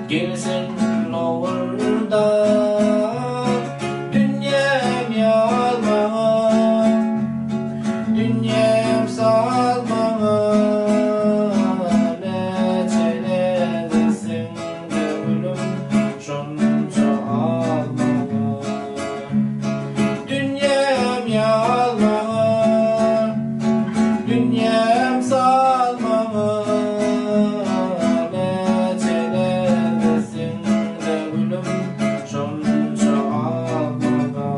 gelsin loğurda. Dünýäm ýalmaňa, dünýäm salmaňa, neçeledesin gönlüm şonça almaňa. Dünýäm ýalmaňa, dünýäm salmaňa, neçeledesin gönlüm şonça almaňa.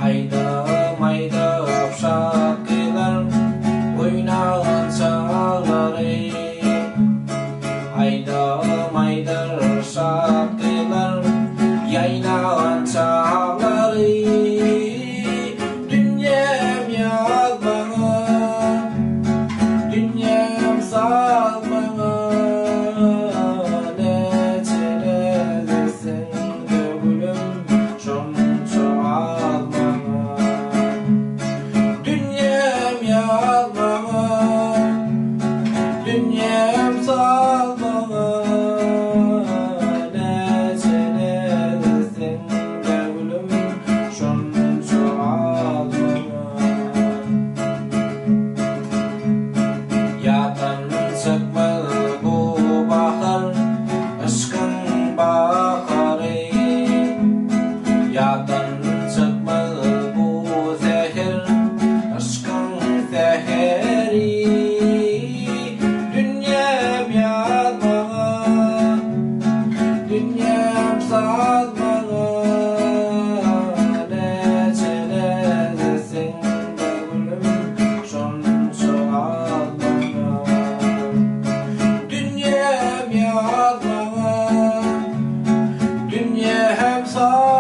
Aydym aydym şarkılar oynayan çağları. Aydym aydym şarkılar yaynayan çağları. Dünýäm ýalmaňa, dünýäm salmaňa, neçeledesin gönlüm şonça almaňa. Dünýäm ýalmaňa, dünýäm salmaňa, neçeledesin gönlüm şonça almaňa. Ýadan çykmaly bu bahar, aşkyň bahary. Ýadan çykmaly bu zehir, aşkyň zeheri. Dünýäm ýalmaňa, dünýäm salmaňa, neçeledesin gönlüm şonça almaňa. Dünýäm ýalmaňa, dünýäm salmaňa,